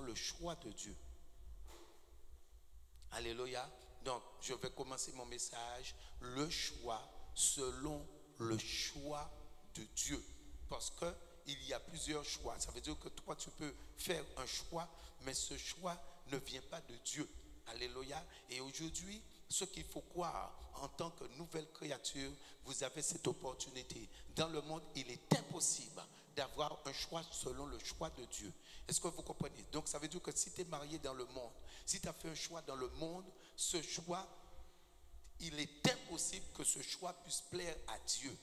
le choix de Dieu. Alléluia. Donc, je vais commencer mon message. Le choix selon le choix de Dieu. Parce qu'il y a plusieurs choix. Ça veut dire que toi, tu peux faire un choix, mais ce choix ne vient pas de Dieu. Alléluia. Et aujourd'hui, ce qu'il faut croire en tant que nouvelle créature, vous avez cette opportunité. Dans le monde, il est impossible d'avoir un choix selon le choix de Dieu. Est-ce que vous comprenez? Donc ça veut dire que si tu es marié dans le monde, si tu as fait un choix dans le monde, ce choix, il est impossible que ce choix puisse plaire à Dieu.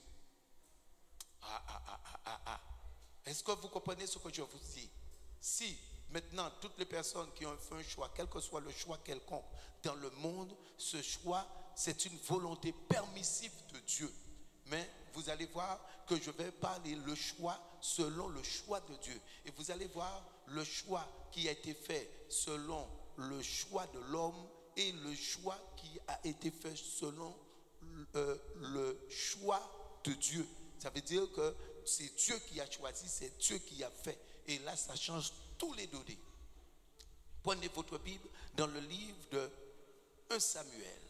Est-ce que vous comprenez ce que je vous dis? Si maintenant toutes les personnes qui ont fait un choix, quel que soit le choix quelconque dans le monde, ce choix, c'est une volonté permissive de Dieu. Mais vous allez voir que je vais parler le choix selon le choix de Dieu. Et vous allez voir le choix qui a été fait selon le choix de l'homme et le choix qui a été fait selon le choix de Dieu. Ça veut dire que c'est Dieu qui a choisi, c'est Dieu qui a fait. Et là, ça change tous les données. Prenez votre Bible dans le livre de 1 Samuel.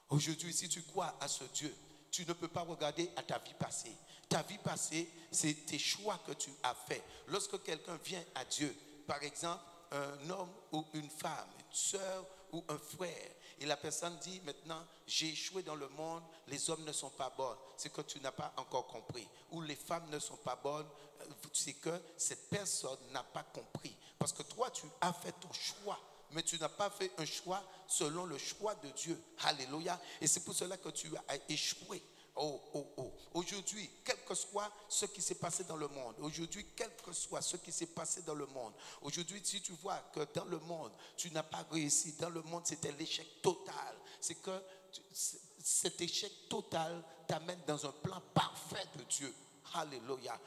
Aujourd'hui, si tu crois à ce Dieu, tu ne peux pas regarder à ta vie passée. Ta vie passée, c'est tes choix que tu as faits. Lorsque quelqu'un vient à Dieu, par exemple, un homme ou une femme, une soeur ou un frère, et la personne dit maintenant, j'ai échoué dans le monde, les hommes ne sont pas bons, c'est que tu n'as pas encore compris. Ou les femmes ne sont pas bonnes, c'est que cette personne n'a pas compris. Parce que toi, tu as fait ton choix. Mais tu n'as pas fait un choix selon le choix de Dieu. Alléluia. Et c'est pour cela que tu as échoué. Aujourd'hui, quel que soit ce qui s'est passé dans le monde, aujourd'hui, quel que soit ce qui s'est passé dans le monde, aujourd'hui, si tu vois que dans le monde, tu n'as pas réussi, dans le monde, c'était l'échec total. C'est que cet échec total t'amène dans un plan parfait de Dieu. Alléluia.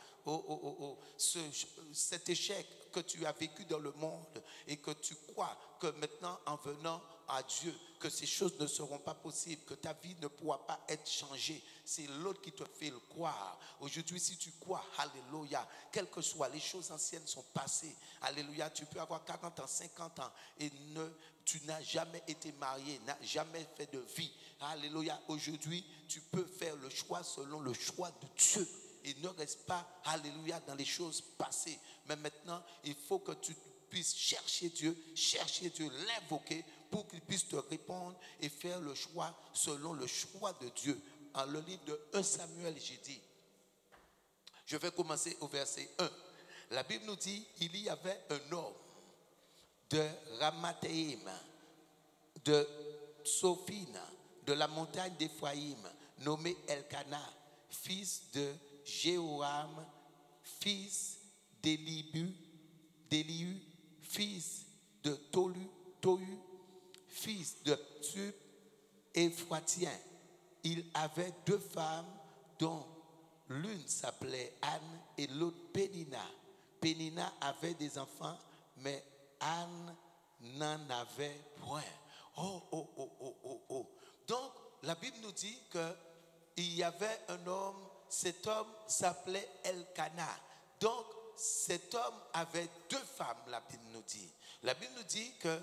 Cet échec que tu as vécu dans le monde et que tu crois que maintenant en venant à Dieu, que ces choses ne seront pas possibles, que ta vie ne pourra pas être changée, c'est l'autre qui te fait le croire. Aujourd'hui, si tu crois, alléluia, quelles que soient les choses anciennes sont passées, alléluia, tu peux avoir 40 ans, 50 ans et tu n'as jamais été marié, n'as jamais fait de vie, alléluia. Aujourd'hui, tu peux faire le choix selon le choix de Dieu. Et ne reste pas, alléluia, dans les choses passées. Mais maintenant, il faut que tu puisses chercher Dieu, l'invoquer pour qu'il puisse te répondre et faire le choix selon le choix de Dieu. Dans le livre de 1 Samuel, j'ai dit, je vais commencer au verset 1. La Bible nous dit, il y avait un homme de Ramathaïm, de Sophine, de la montagne d'Éphraïm, nommé Elkana, fils de Jéhoram, fils d'Élihu, fils de Tohu, fils de Tub, Éphratien. Il avait deux femmes dont l'une s'appelait Anne et l'autre Pénina. Pénina avait des enfants, mais Anne n'en avait point. Donc, la Bible nous dit qu'il y avait un homme, cet homme s'appelait Elkana. Donc, cet homme avait deux femmes, la Bible nous dit. La Bible nous dit que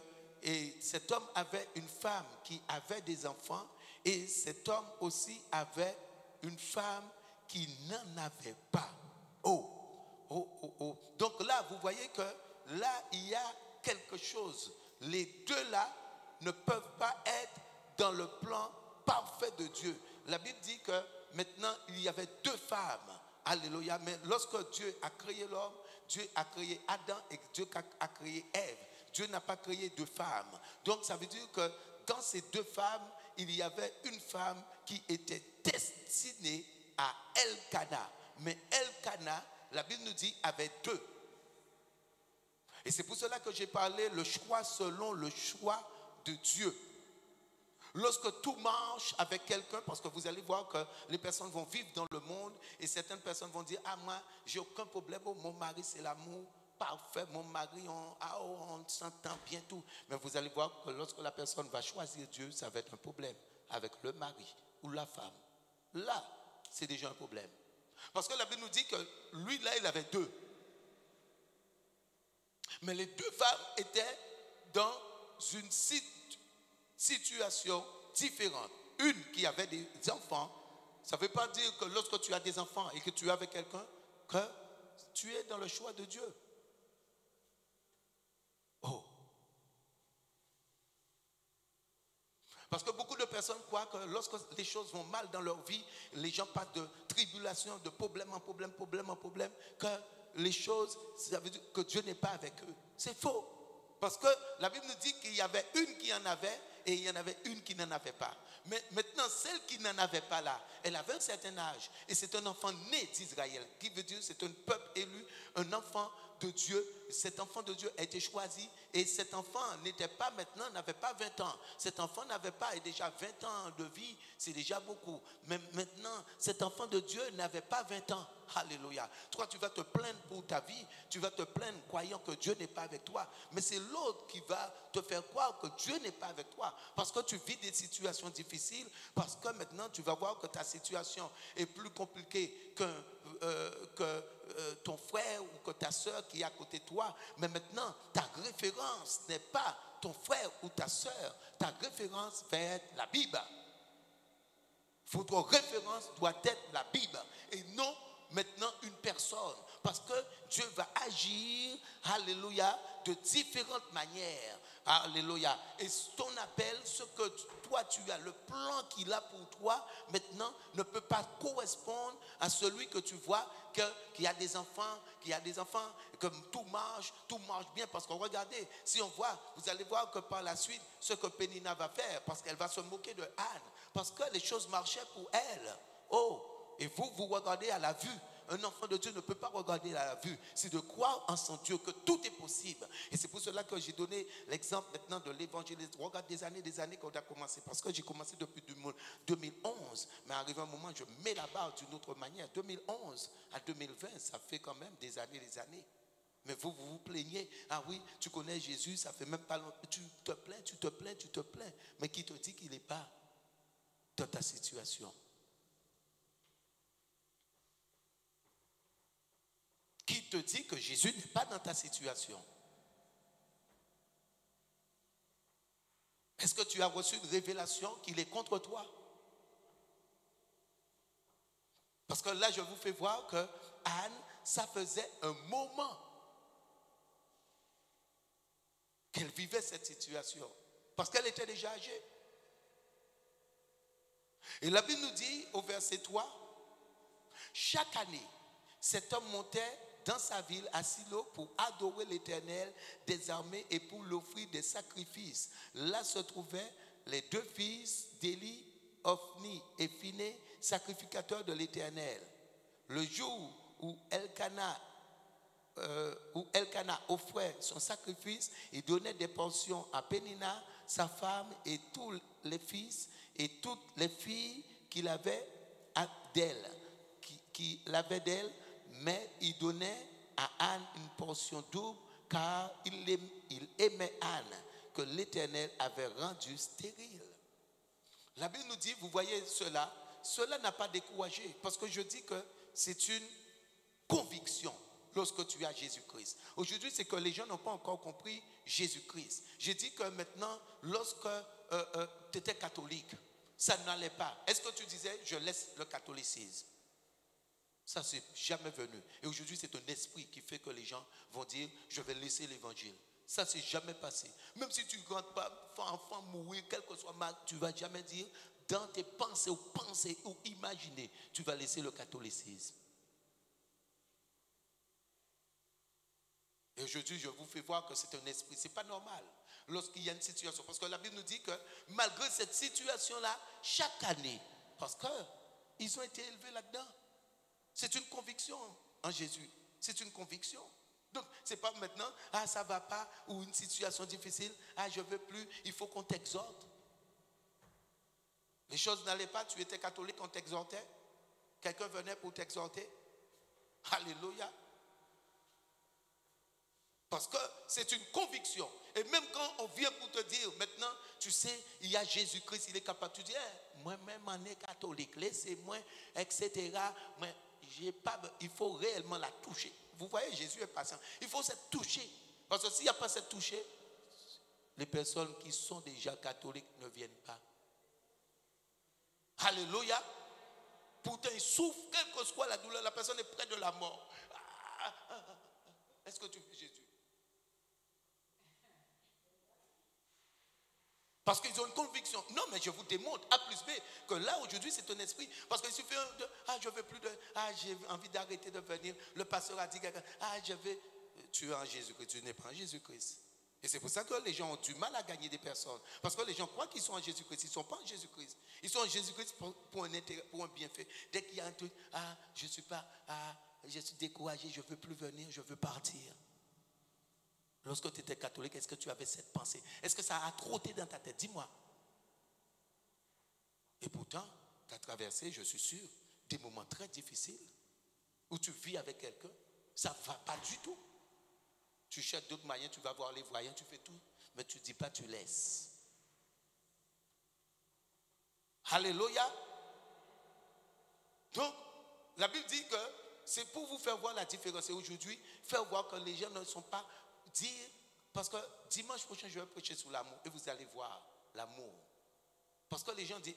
cet homme avait une femme qui avait des enfants et cet homme aussi avait une femme qui n'en avait pas. Donc là, vous voyez que là, il y a quelque chose. Les deux là ne peuvent pas être dans le plan parfait de Dieu. La Bible dit que maintenant, il y avait deux femmes. Alléluia. Mais lorsque Dieu a créé l'homme, Dieu a créé Adam et Dieu a créé Ève. Dieu n'a pas créé deux femmes. Donc, ça veut dire que dans ces deux femmes, il y avait une femme qui était destinée à Elkana. Mais Elkana, la Bible nous dit, avait deux. Et c'est pour cela que j'ai parlé le choix selon le choix de Dieu. Lorsque tout marche avec quelqu'un, parce que vous allez voir que les personnes vont vivre dans le monde et certaines personnes vont dire, ah moi, j'ai aucun problème, mon mari c'est l'amour parfait, mon mari, on s'entend bien tout. Mais vous allez voir que lorsque la personne va choisir Dieu, ça va être un problème avec le mari ou la femme. Là, c'est déjà un problème. Parce que la Bible nous dit que lui, là, il avait deux. Mais les deux femmes étaient dans une situation différente. Une qui avait des enfants, ça ne veut pas dire que lorsque tu as des enfants et que tu es avec quelqu'un, que tu es dans le choix de Dieu. Oh. Parce que beaucoup de personnes croient que lorsque les choses vont mal dans leur vie, les gens passent de tribulation, de problème en problème, que les choses, ça veut dire que Dieu n'est pas avec eux. C'est faux. Parce que la Bible nous dit qu'il y avait une qui en avait et il y en avait une qui n'en avait pas. Mais maintenant, celle qui n'en avait pas là, elle avait un certain âge. Et c'est un enfant né d'Israël. Qui veut dire c'est un peuple élu, un enfant de Dieu. Cet enfant de Dieu a été choisi. Et cet enfant n'était pas maintenant, n'avait pas 20 ans. Cet enfant n'avait pas, et déjà 20 ans de vie, c'est déjà beaucoup. Mais maintenant, cet enfant de Dieu n'avait pas 20 ans. Alléluia. Toi, tu vas te plaindre pour ta vie. Tu vas te plaindre croyant que Dieu n'est pas avec toi. Mais c'est l'autre qui va te faire croire que Dieu n'est pas avec toi. Parce que tu vis des situations difficiles. Parce que maintenant, tu vas voir que ta situation est plus compliquée que ton frère ou que ta soeur qui est à côté de toi. Mais maintenant, ta référence n'est pas ton frère ou ta soeur. Ta référence va être la Bible. Votre référence doit être la Bible et non maintenant une personne. Parce que Dieu va agir, alléluia, de différentes manières. Alléluia. Et ton appel, ce que toi tu as, le plan qu'il a pour toi, maintenant ne peut pas correspondre à celui que tu vois, qui a des enfants, que tout marche bien. Parce que regardez, si on voit, vous allez voir que par la suite, ce que Pénina va faire, parce qu'elle va se moquer de Anne, parce que les choses marchaient pour elle. Oh, et vous regardez à la vue. Un enfant de Dieu ne peut pas regarder à la vue. C'est de croire en son Dieu que tout est possible. Et c'est pour cela que j'ai donné l'exemple maintenant de l'évangélisme. Regarde des années qu'on a commencé. Parce que j'ai commencé depuis 2011. Mais arrivé un moment, je mets la barre d'une autre manière. 2011 à 2020, ça fait quand même des années. Mais vous plaignez. Ah oui, tu connais Jésus, ça fait même pas longtemps. Tu te plains. Mais qui te dit qu'il n'est pas dans ta situation? Qui te dit que Jésus n'est pas dans ta situation? Est-ce que tu as reçu une révélation qu'il est contre toi? Parce que là, je vous fais voir que Anne, ça faisait un moment qu'elle vivait cette situation. Parce qu'elle était déjà âgée. Et la Bible nous dit au verset 3, chaque année, cet homme montait dans sa ville à Silo pour adorer l'Éternel des armées et pour l'offrir des sacrifices. Là se trouvaient les deux fils d'Élie, Ophni et Phiné, sacrificateurs de l'Éternel. Le jour où Elkana offrait son sacrifice, il donnait des portions à Pénina, sa femme, et tous les fils et toutes les filles qu'il avait d'elle, mais il donnait à Anne une portion double, car il aimait Anne, que l'Éternel avait rendue stérile. La Bible nous dit, vous voyez cela n'a pas découragé, parce que je dis que c'est une conviction lorsque tu as Jésus-Christ. Aujourd'hui, c'est que les gens n'ont pas encore compris Jésus-Christ. J'ai dit que maintenant, lorsque tu étais catholique, ça n'allait pas. Est-ce que tu disais, je laisse le catholicisme? Ça, c'est jamais venu. Et aujourd'hui, c'est un esprit qui fait que les gens vont dire, je vais laisser l'évangile. Ça, c'est jamais passé. Même si tu ne rentres pas, enfant mourir, quel que soit mal, tu ne vas jamais dire, dans tes pensées ou imaginer, tu vas laisser le catholicisme. Et aujourd'hui, je vous fais voir que c'est un esprit. Ce n'est pas normal lorsqu'il y a une situation. Parce que la Bible nous dit que malgré cette situation-là, chaque année, parce qu'ils ont été élevés là-dedans, c'est une conviction en Jésus. C'est une conviction. Donc, ce n'est pas maintenant, ça ne va pas, ou une situation difficile, je ne veux plus, il faut qu'on t'exhorte. Les choses n'allaient pas, tu étais catholique, on t'exhortait. Quelqu'un venait pour t'exhorter. Alléluia. Parce que c'est une conviction. Et même quand on vient pour te dire, maintenant, tu sais, il y a Jésus-Christ, il est capable. Tu dis, moi-même, on est catholique, laissez-moi, etc. Mais j'ai pas, il faut réellement la toucher. Vous voyez, Jésus est patient. Il faut se toucher. Parce que s'il n'y a pas cette toucher, les personnes qui sont déjà catholiques ne viennent pas. Alléluia. Pourtant, ils souffrent, quelle que soit la douleur, la personne est près de la mort. Est-ce que tu veux Jésus? Parce qu'ils ont une conviction. Non, mais je vous démontre, A plus B, que là, aujourd'hui, c'est ton esprit. Parce qu'il suffit de, je veux plus de, j'ai envie d'arrêter de venir. Le pasteur a dit, je vais, tu es en Jésus-Christ, tu n'es pas en Jésus-Christ. Et c'est pour ça que les gens ont du mal à gagner des personnes. Parce que les gens croient qu'ils sont en Jésus-Christ, ils ne sont pas en Jésus-Christ. Ils sont en Jésus-Christ pour un intérêt, pour un bienfait. Dès qu'il y a un truc, je suis pas, je suis découragé, je ne veux plus venir, je veux partir. Lorsque tu étais catholique, est-ce que tu avais cette pensée? Est-ce que ça a trotté dans ta tête? Dis-moi. Et pourtant, tu as traversé, je suis sûr, des moments très difficiles où tu vis avec quelqu'un. Ça ne va pas du tout. Tu cherches d'autres moyens, tu vas voir les voyants, tu fais tout. Mais tu ne dis pas, tu laisses. Alléluia. Donc, la Bible dit que c'est pour vous faire voir la différence. Et aujourd'hui, faire voir que les gens ne sont pas... Dire, parce que dimanche prochain, je vais prêcher sur l'amour et vous allez voir l'amour. Parce que les gens disent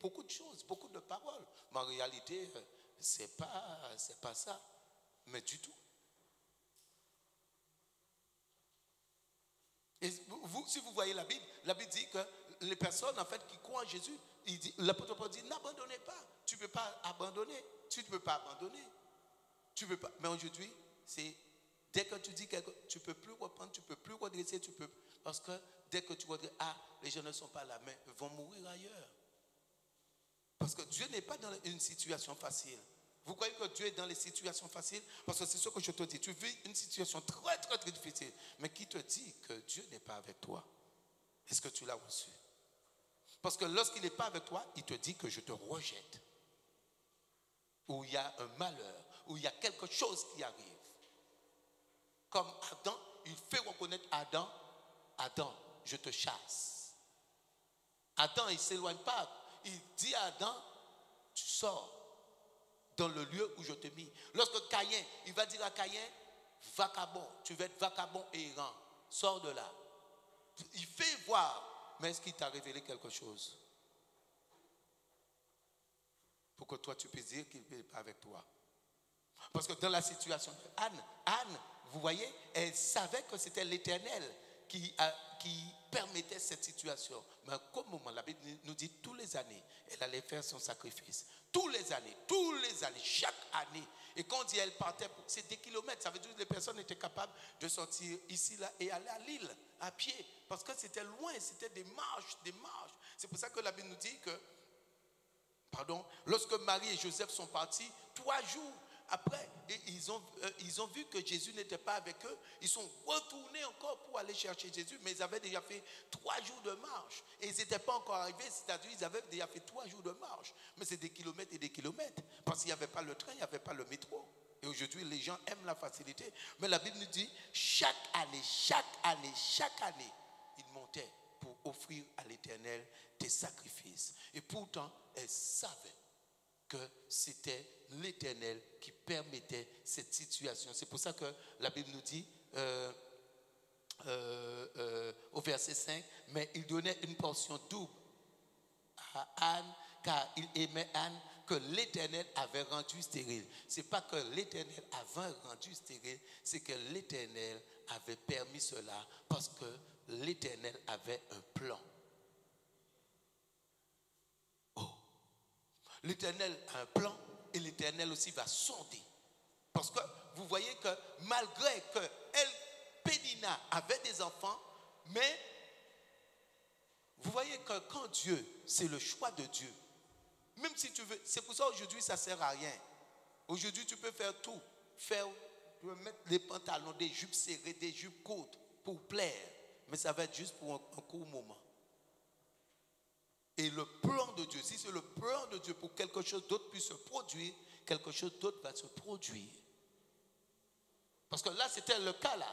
beaucoup de choses, beaucoup de paroles. Mais en réalité, c'est pas ça. Mais du tout. Et vous, si vous voyez la Bible dit que les personnes en fait qui croient en Jésus, l'apôtre Paul dit n'abandonnez pas. Tu ne peux pas abandonner. Tu ne peux pas abandonner. Tu peux pas. Mais aujourd'hui, c'est... Dès que tu dis quelque chose, tu ne peux plus reprendre, tu ne peux plus redresser, parce que dès que tu redresses, les gens ne sont pas là, mais ils vont mourir ailleurs. Parce que Dieu n'est pas dans une situation facile. Vous croyez que Dieu est dans les situations faciles? Parce que c'est ce que je te dis. Tu vis une situation très, très, très difficile. Mais qui te dit que Dieu n'est pas avec toi? Est-ce que tu l'as reçu? Parce que lorsqu'il n'est pas avec toi, il te dit que je te rejette. Ou il y a un malheur, ou il y a quelque chose qui arrive. Comme Adam, il fait reconnaître Adam, je te chasse. Adam, il ne s'éloigne pas. Il dit à Adam, tu sors dans le lieu où je t'ai mis. Lorsque Caïn, il va dire à Caïn, vagabond, tu vas être vagabond et errant, sors de là. Il fait voir, mais est-ce qu'il t'a révélé quelque chose? Pour que toi tu puisses dire qu'il n'est pas avec toi. Parce que dans la situation de Anne, vous voyez, elle savait que c'était l'Éternel qui permettait cette situation. Mais comme moment, la Bible nous dit tous les années, elle allait faire son sacrifice. Tous les années, chaque année. Et quand on dit elle partait, c'est des kilomètres. Ça veut dire que les personnes étaient capables de sortir ici, là, et aller à l'île, à pied. Parce que c'était loin, c'était des marches. C'est pour ça que la Bible nous dit que, lorsque Marie et Joseph sont partis, 3 jours après, ils ont vu que Jésus n'était pas avec eux. Ils sont retournés encore pour aller chercher Jésus, mais ils avaient déjà fait 3 jours de marche. Et ils n'étaient pas encore arrivés, c'est-à-dire qu'ils avaient déjà fait 3 jours de marche. Mais c'est des kilomètres et des kilomètres, parce qu'il n'y avait pas le train, il n'y avait pas le métro. Et aujourd'hui, les gens aiment la facilité. Mais la Bible nous dit, chaque année, ils montaient pour offrir à l'Éternel des sacrifices. Et pourtant, elle savait que c'était l'Éternel qui permettait cette situation. C'est pour ça que la Bible nous dit au verset 5, mais il donnait une portion double à Anne, car il aimait Anne que l'Éternel avait rendu stérile. Ce n'est pas que l'Éternel avait rendu stérile, c'est que l'Éternel avait permis cela parce que l'Éternel avait un plan. L'Éternel a un plan et l'Éternel aussi va sonder. Parce que vous voyez que malgré que Pénina avait des enfants, mais vous voyez que quand Dieu, c'est le choix de Dieu. Même si tu veux, c'est pour ça aujourd'hui ça ne sert à rien. Aujourd'hui tu peux faire tout. Tu peux mettre des pantalons, des jupes serrées, des jupes courtes pour plaire. Mais ça va être juste pour un court moment. Et le plan de Dieu, si c'est le plan de Dieu pour que quelque chose d'autre puisse se produire, quelque chose d'autre va se produire. Parce que là, c'était le cas là.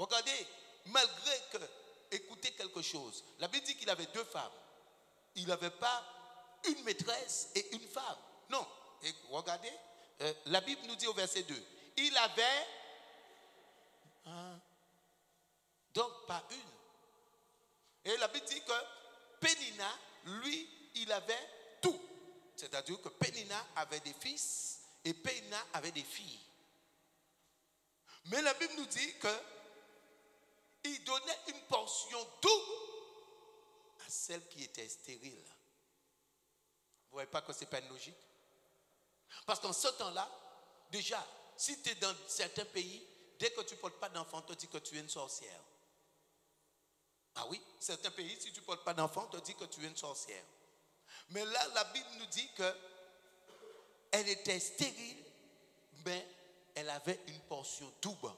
Regardez, malgré que, écoutez quelque chose, la Bible dit qu'il avait 2 femmes. Il n'avait pas une maîtresse et une femme. Non. Et regardez, la Bible nous dit au verset 2, il avait donc pas une. Et la Bible dit que Pénina, lui, il avait tout. C'est-à-dire que Pénina avait des fils et Pénina avait des filles. Mais la Bible nous dit qu'il donnait une portion double à celle qui était stérile. Vous ne voyez pas que ce n'est pas une logique? Parce qu'en ce temps-là, déjà, si tu es dans certains pays, dès que tu ne portes pas d'enfant, on te dit que tu es une sorcière. Ah oui, certains pays, si tu ne portes pas d'enfant, on te dit que tu es une sorcière. Mais là, la Bible nous dit qu'elle était stérile, mais elle avait une portion double.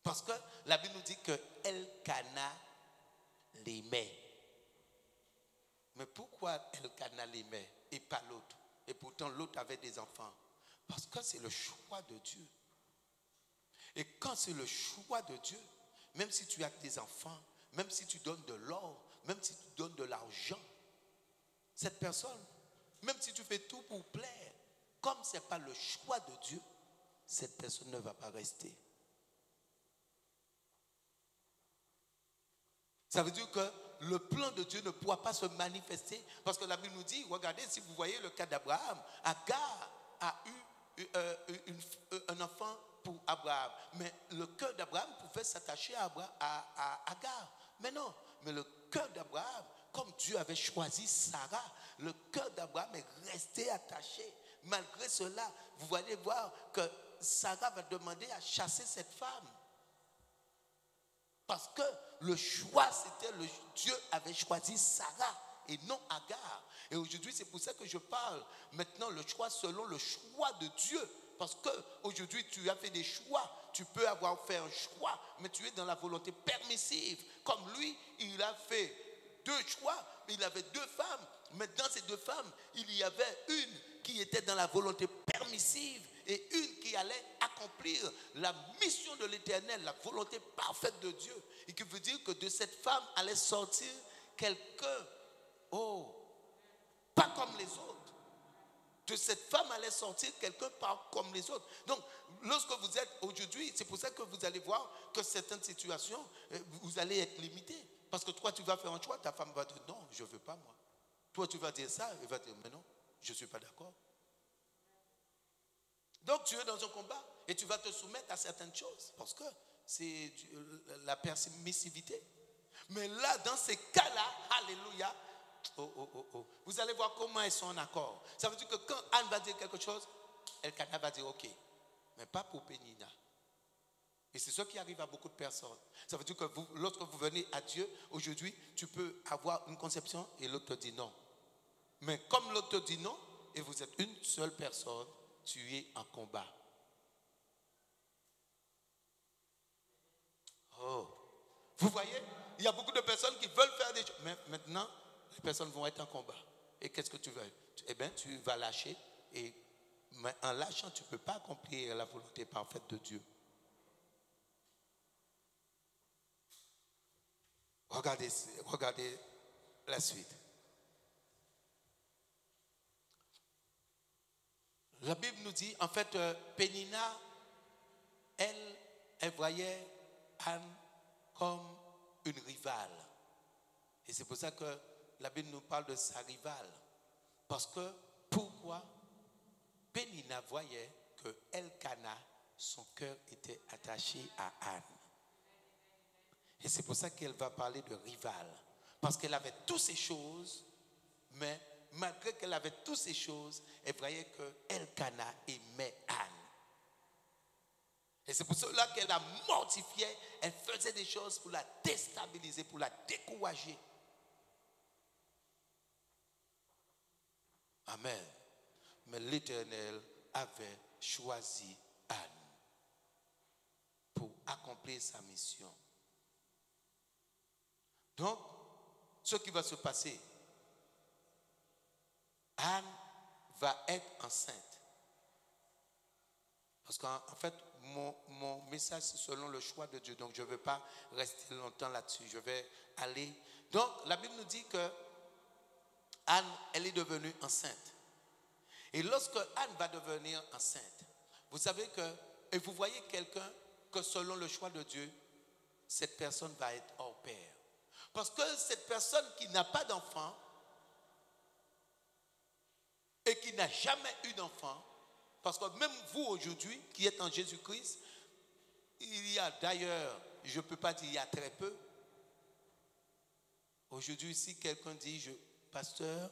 Parce que la Bible nous dit que Elkana l'aimait. Mais pourquoi Elkana l'aimait et pas l'autre? Et pourtant l'autre avait des enfants. Parce que c'est le choix de Dieu. Et quand c'est le choix de Dieu, même si tu as des enfants, même si tu donnes de l'or, même si tu donnes de l'argent, cette personne, même si tu fais tout pour plaire, comme ce n'est pas le choix de Dieu, cette personne ne va pas rester. Ça veut dire que le plan de Dieu ne pourra pas se manifester. Parce que la Bible nous dit, regardez, si vous voyez le cas d'Abraham, Agar a eu un enfant pour Abraham. Mais le cœur d'Abraham pouvait s'attacher à Agar. Mais non, mais le cœur d'Abraham, comme Dieu avait choisi Sarah, le cœur d'Abraham est resté attaché. Malgré cela, vous allez voir que Sarah va demander à chasser cette femme. Parce que le choix, c'était Dieu avait choisi Sarah et non Agar. Et aujourd'hui, c'est pour ça que je parle maintenant le choix selon le choix de Dieu. Parce qu'aujourd'hui, tu as fait des choix. Tu peux avoir fait un choix, mais tu es dans la volonté permissive. Comme lui, il a fait 2 choix, mais il avait 2 femmes. Mais dans ces 2 femmes, il y avait une qui était dans la volonté permissive et une qui allait accomplir la mission de l'Éternel, la volonté parfaite de Dieu. Et qui veut dire que de cette femme allait sortir quelqu'un, pas comme les autres. De cette femme allait sortir quelqu'un pas comme les autres. Donc, lorsque vous êtes aujourd'hui, c'est pour ça que vous allez voir que certaines situations, vous allez être limité. Parce que toi, tu vas faire un choix, ta femme va dire non, je ne veux pas moi. Toi, tu vas dire ça, elle va dire mais non, je ne suis pas d'accord. Donc, tu es dans un combat et tu vas te soumettre à certaines choses parce que c'est la permissivité. Mais là, dans ces cas-là, alléluia, vous allez voir comment elles sont en accord. Ça veut dire que quand Anne va dire quelque chose, Elkana va dire ok, mais pas pour Pénina. Et c'est ce qui arrive à beaucoup de personnes. Ça veut dire que lorsque vous venez à Dieu, aujourd'hui, tu peux avoir une conception et l'autre te dit non. Mais comme l'autre te dit non, et vous êtes une seule personne, tu es en combat. Vous voyez, il y a beaucoup de personnes qui veulent faire des choses. Mais maintenant, les personnes vont être en combat. Et qu'est-ce que tu veux? Eh bien, tu vas lâcher. Et en lâchant, tu ne peux pas accomplir la volonté parfaite de Dieu. Regardez la suite. La Bible nous dit, en fait, Pénina, elle voyait Anne comme une rivale. Et c'est pour ça que la Bible nous parle de sa rivale. Parce que, pourquoi? Pénina voyait que Elkana, son cœur était attaché à Anne. Et c'est pour ça qu'elle va parler de rivale. Parce qu'elle avait toutes ces choses, mais malgré qu'elle avait toutes ces choses, elle voyait que Elkana aimait Anne. Et c'est pour cela qu'elle la mortifiait. Elle faisait des choses pour la déstabiliser, pour la décourager. Amen. Mais l'Éternel avait choisi Anne pour accomplir sa mission. Donc, ce qui va se passer, Anne va être enceinte. Parce qu'en fait, mon message, c'est selon le choix de Dieu. Donc, je ne veux pas rester longtemps là-dessus. Je vais aller. Donc, la Bible nous dit que Anne, elle est devenue enceinte. Et lorsque Anne va devenir enceinte, vous savez que, et vous voyez quelqu'un que selon le choix de Dieu, cette personne va être hors pair. Parce que cette personne qui n'a pas d'enfant et qui n'a jamais eu d'enfant, parce que même vous aujourd'hui qui êtes en Jésus-Christ, il y a d'ailleurs, je ne peux pas dire il y a très peu. Aujourd'hui, si quelqu'un dit, pasteur,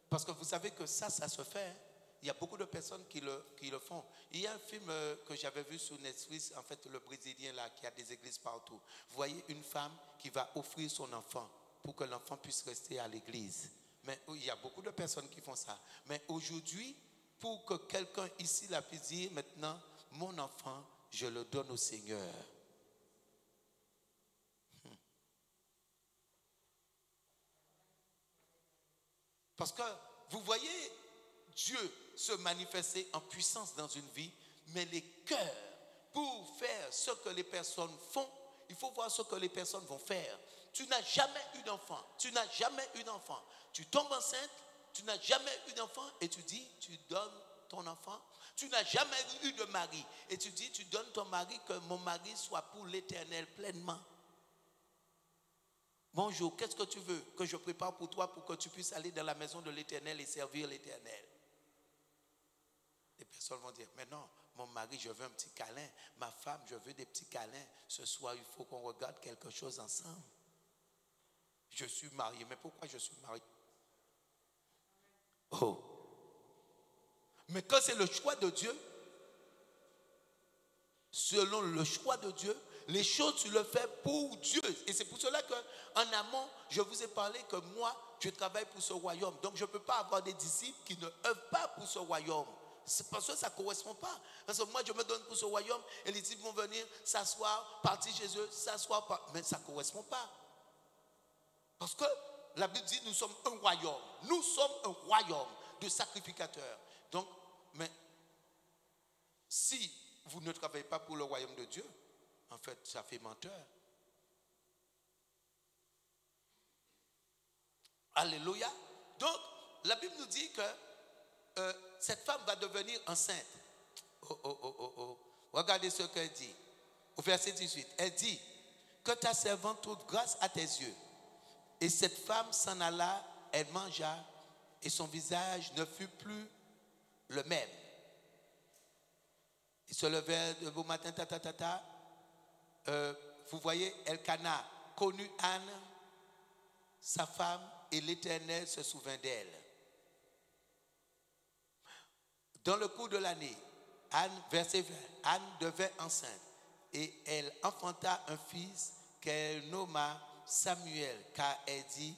parce que vous savez que ça se fait. Hein. Il y a beaucoup de personnes qui le font. Il y a un film que j'avais vu sur Netflix, en fait, le Brésilien là, qui a des églises partout. Vous voyez une femme qui va offrir son enfant pour que l'enfant puisse rester à l'église. Mais il y a beaucoup de personnes qui font ça. Mais aujourd'hui, pour que quelqu'un ici là puisse dire maintenant, mon enfant, je le donne au Seigneur. Parce que vous voyez Dieu se manifester en puissance dans une vie, mais les cœurs, pour faire ce que les personnes font, il faut voir ce que les personnes vont faire. Tu n'as jamais eu d'enfant, tu tombes enceinte, tu n'as jamais eu d'enfant et tu dis, tu donnes ton enfant. Tu n'as jamais eu de mari et tu dis, tu donnes ton mari, que mon mari soit pour l'éternel pleinement. Bonjour, qu'est-ce que tu veux que je prépare pour toi pour que tu puisses aller dans la maison de l'éternel et servir l'éternel? Les personnes vont dire, mais non, mon mari, je veux un petit câlin. Ma femme, je veux des petits câlins. Ce soir, il faut qu'on regarde quelque chose ensemble. Je suis marié, mais pourquoi je suis marié? Oh. Mais quand c'est le choix de Dieu, selon le choix de Dieu, les choses, tu le fais pour Dieu. Et c'est pour cela qu'en amont, je vous ai parlé que moi, je travaille pour ce royaume. Donc, je ne peux pas avoir des disciples qui ne œuvrent pas pour ce royaume. C'est parce que ça ne correspond pas. Parce que moi, je me donne pour ce royaume et les disciples vont venir s'asseoir, partir chez eux, s'asseoir. Mais ça ne correspond pas. Parce que la Bible dit, nous sommes un royaume. Nous sommes un royaume de sacrificateurs. Donc, mais si vous ne travaillez pas pour le royaume de Dieu, en fait, ça fait menteur. Alléluia. Donc, la Bible nous dit que cette femme va devenir enceinte. Oh. Regardez ce qu'elle dit. Au verset 18, elle dit, que ta servante trouve grâce à tes yeux. Et cette femme s'en alla, elle mangea, et son visage ne fut plus le même. Il se levait de beau matin, vous voyez, Elkana connut Anne, sa femme, et l'Éternel se souvint d'elle. Dans le cours de l'année, Anne, verset 20, Anne devint enceinte et elle enfanta un fils qu'elle nomma Samuel, car elle dit,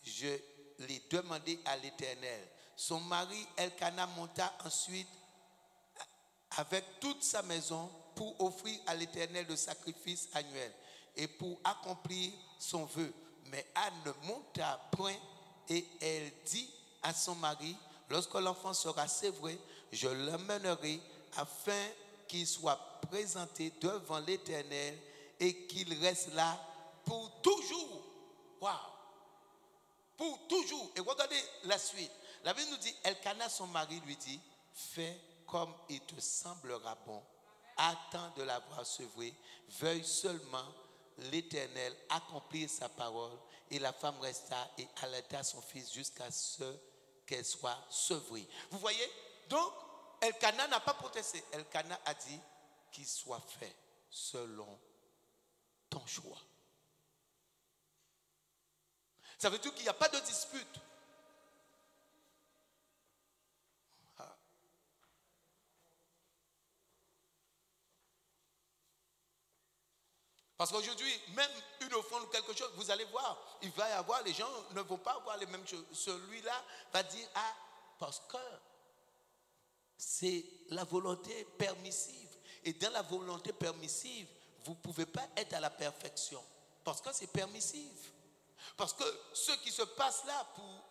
je l'ai demandé à l'Éternel. Son mari Elkana monta ensuite avec toute sa maison pour offrir à l'Éternel le sacrifice annuel et pour accomplir son vœu. Mais Anne ne monta point et elle dit à son mari, lorsque l'enfant sera sévré, je l'emmènerai afin qu'il soit présenté devant l'Éternel et qu'il reste là pour toujours. Waouh! Pour toujours. Et regardez la suite. La Bible nous dit, Elkana, son mari, lui dit, fais comme il te semblera bon. Attends de l'avoir sevré. Veuille seulement l'Éternel accomplir sa parole. Et la femme resta et allaita son fils jusqu'à ce qu'elle soit sevrée. Vous voyez? Donc, Elkana n'a pas protesté. Elkana a dit qu'il soit fait selon ton choix. Ça veut dire qu'il n'y a pas de dispute. Parce qu'aujourd'hui, même une offrande ou quelque chose, vous allez voir, il va y avoir, les gens ne vont pas avoir les mêmes choses. Celui-là va dire, ah, parce que c'est la volonté permissive. Et dans la volonté permissive, vous ne pouvez pas être à la perfection. Parce que c'est permissif. Parce que ce qui se passe là pour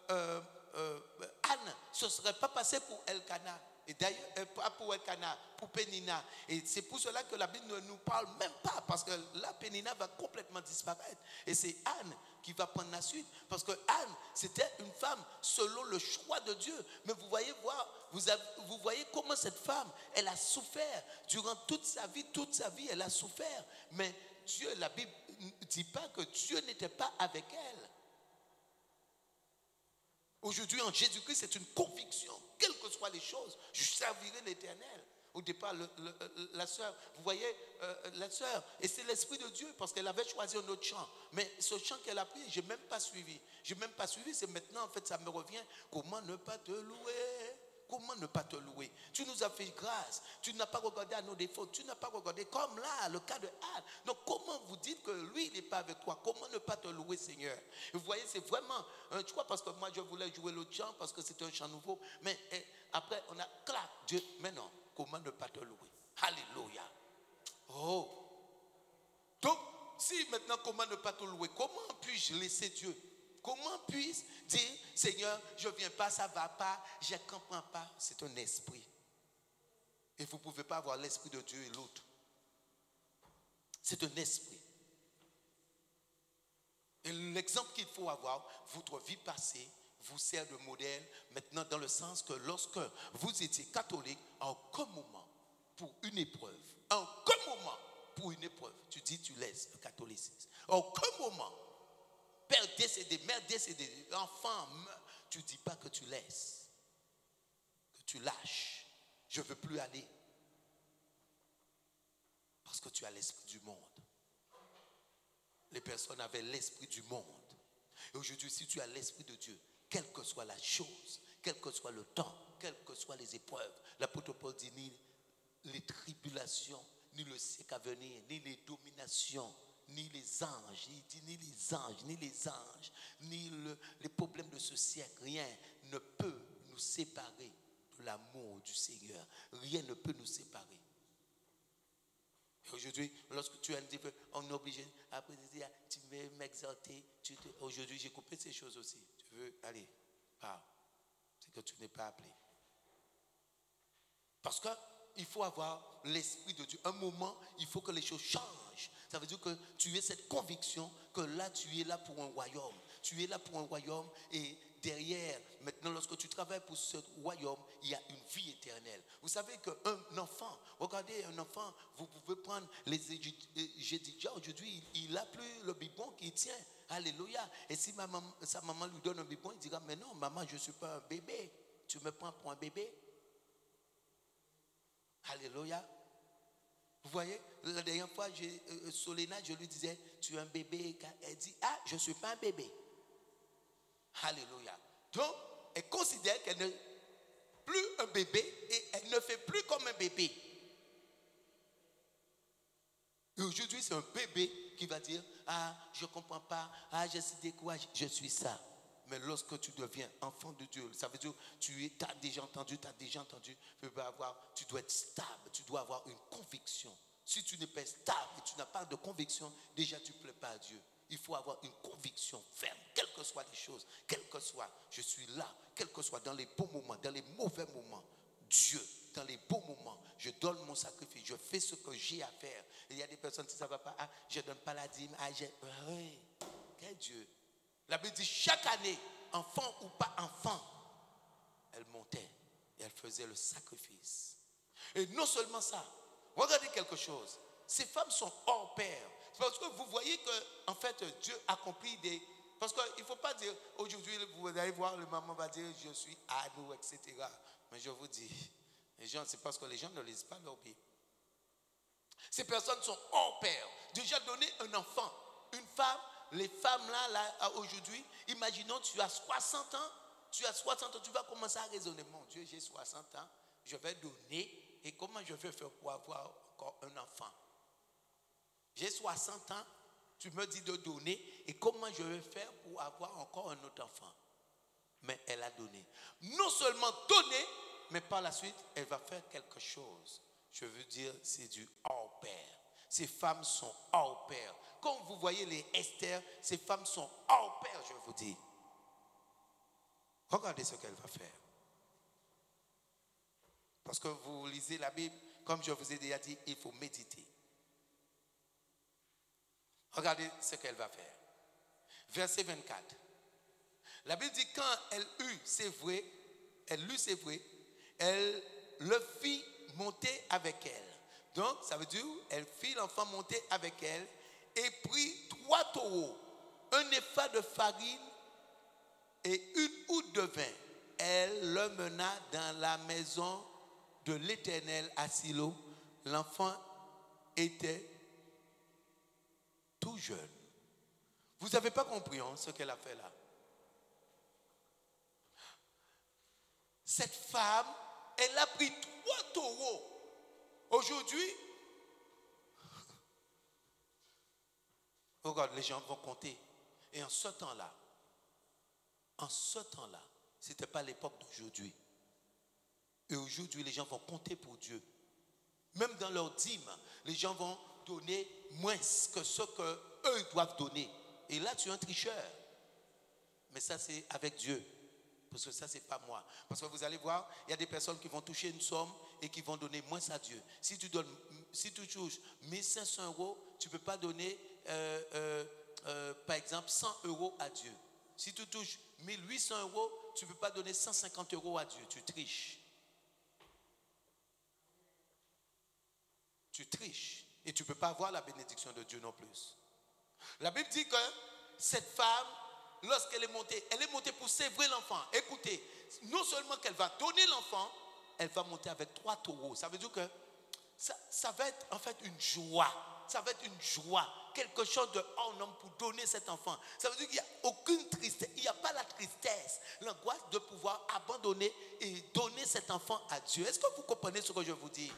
Anne, ce ne serait pas passé pour Elkana. Et d'ailleurs, pas pour Elkana, pour Pénina. Et c'est pour cela que la Bible ne nous parle même pas, parce que là, Pénina va complètement disparaître. Et c'est Anne qui va prendre la suite. Parce que Anne, c'était une femme selon le choix de Dieu. Mais vous voyez comment cette femme, elle a souffert. Durant toute sa vie, elle a souffert. Mais Dieu, la Bible ne dit pas que Dieu n'était pas avec elle. Aujourd'hui, en Jésus-Christ, c'est une conviction. Quelles que soient les choses, je servirai l'Éternel. Au départ, la sœur, vous voyez, la sœur, et c'est l'Esprit de Dieu, parce qu'elle avait choisi un autre chant. Mais ce chant qu'elle a pris, je n'ai même pas suivi. C'est maintenant, en fait, ça me revient. Comment ne pas te louer? Comment ne pas te louer? Tu nous as fait grâce. Tu n'as pas regardé à nos défauts. Tu n'as pas regardé comme là, le cas de Anne. Donc comment vous dites que lui, il n'est pas avec toi? Comment ne pas te louer, Seigneur? Vous voyez, c'est vraiment un choix, parce que moi, je voulais jouer l'autre chant parce que c'était un chant nouveau. Mais après, on a clac, Dieu. Mais non, comment ne pas te louer? Alléluia. Oh. Donc, si maintenant, comment ne pas te louer? Comment puis-je laisser Dieu? Comment puis-je dire, Seigneur, je ne viens pas, ça ne va pas, je ne comprends pas? C'est un esprit. Et vous ne pouvez pas avoir l'esprit de Dieu et l'autre. C'est un esprit. Et l'exemple qu'il faut avoir, votre vie passée vous sert de modèle maintenant, dans le sens que lorsque vous étiez catholique, en aucun moment, pour une épreuve, tu dis tu laisses le catholicisme. En aucun moment, père décédé, mère décédée, enfant meurt, tu ne dis pas que tu laisses, que tu lâches. Je ne veux plus aller. Parce que tu as l'esprit du monde. Les personnes avaient l'esprit du monde. Et aujourd'hui, si tu as l'esprit de Dieu, quelle que soit la chose, quel que soit le temps, quelles que soient les épreuves, l'apôtre Paul dit ni les tribulations, ni le siècle à venir, ni les dominations, ni les anges, il dit ni les anges, ni les problèmes de ce siècle, rien ne peut nous séparer de l'amour du Seigneur. Rien ne peut nous séparer. Et aujourd'hui, lorsque tu es un petit peu, on est obligé, après de dire, tu veux m'exhorter, aujourd'hui j'ai coupé ces choses aussi. Tu veux, allez, parle. C'est que tu n'es pas appelé. Parce qu'il faut avoir l'esprit de Dieu. Un moment, il faut que les choses changent. Ça veut dire que tu aies cette conviction que là, tu es là pour un royaume. Tu es là pour un royaume et derrière, maintenant, lorsque tu travailles pour ce royaume, il y a une vie éternelle. Vous savez qu'un enfant, regardez un enfant, vous pouvez prendre les Jédidia aujourd'hui, il n'a plus le biberon qui tient. Alléluia. Et si sa maman lui donne un biberon, il dira, mais non, maman, je ne suis pas un bébé. Tu me prends pour un bébé. Alléluia. Vous voyez, la dernière fois, Solena, je lui disais, tu es un bébé. Elle dit, ah, je ne suis pas un bébé. Alléluia. Donc, elle considère qu'elle n'est plus un bébé et elle ne fait plus comme un bébé. Et aujourd'hui, c'est un bébé qui va dire, ah, je ne comprends pas, ah, je suis découragé, je suis ça. Mais lorsque tu deviens enfant de Dieu, ça veut dire tu as déjà entendu, tu dois être stable, tu dois avoir une conviction. Si tu n'es pas stable et tu n'as pas de conviction, déjà tu ne plais pas à Dieu. Il faut avoir une conviction ferme, quelles que soient les choses, quel que soit, je suis là, quel que soit, dans les bons moments, dans les mauvais moments, Dieu, dans les bons moments, je donne mon sacrifice, je fais ce que j'ai à faire. Et il y a des personnes qui ne savent pas, ah, je ne donne pas la dîme, ah, oui, quel Dieu. La Bible dit chaque année, enfant ou pas enfant, elle montait et elle faisait le sacrifice. Et non seulement ça, regardez quelque chose, ces femmes sont hors pair. Parce que vous voyez que, en fait, Dieu accomplit des... Parce qu'il ne faut pas dire, aujourd'hui, vous allez voir, le maman va dire, je suis à nous, etc. Mais je vous dis, les gens, c'est parce que les gens ne lisent pas leur Bible. Ces personnes sont hors pair. Déjà donné un enfant, une femme, les femmes là aujourd'hui, imaginons tu as 60 ans, tu vas commencer à raisonner, mon Dieu, j'ai 60 ans, je vais donner, et comment je vais faire pour avoir encore un enfant? J'ai 60 ans, tu me dis de donner, et comment je vais faire pour avoir encore un autre enfant? Mais elle a donné. Non seulement donné, mais par la suite, elle va faire quelque chose. Je veux dire, c'est du hors pair. Ces femmes sont hors pair. Quand vous voyez les Esther, ces femmes sont hors pair, je vous dis. Regardez ce qu'elle va faire. Parce que vous lisez la Bible, comme je vous ai déjà dit, il faut méditer. Regardez ce qu'elle va faire. Verset 24. La Bible dit quand elle lut ses vrais, elle le fit monter avec elle. Donc, ça veut dire, elle fit l'enfant monter avec elle et prit 3 taureaux, un épha de farine et une outre de vin. Elle le mena dans la maison de l'Éternel à Silo. L'enfant était tout jeune. Vous n'avez pas compris ce qu'elle a fait là. Cette femme, elle a pris 3 taureaux. Aujourd'hui, regarde, les gens vont compter. Et en ce temps-là, ce n'était pas l'époque d'aujourd'hui. Et aujourd'hui, les gens vont compter pour Dieu. Même dans leur dîme, les gens vont donner moins que ce qu'eux doivent donner. Et là, tu es un tricheur. Mais ça, c'est avec Dieu. Parce que ça, ce n'est pas moi. Parce que vous allez voir, il y a des personnes qui vont toucher une somme et qui vont donner moins à Dieu. Si tu touches 1500 euros, tu ne peux pas donner, par exemple, 100 euros à Dieu. Si tu touches 1800 euros, tu ne peux pas donner 150 euros à Dieu. Tu triches. Tu triches. Et tu ne peux pas avoir la bénédiction de Dieu non plus. La Bible dit que cette femme, lorsqu'elle est montée pour sévrer l'enfant. Écoutez, non seulement qu'elle va donner l'enfant, elle va monter avec 3 taureaux. Ça veut dire que ça va être en fait une joie. Ça va être une joie. Quelque chose de hors norme pour donner cet enfant. Ça veut dire qu'il n'y a aucune tristesse. Il n'y a pas la tristesse, l'angoisse de pouvoir abandonner et donner cet enfant à Dieu. Est-ce que vous comprenez ce que je vous dis?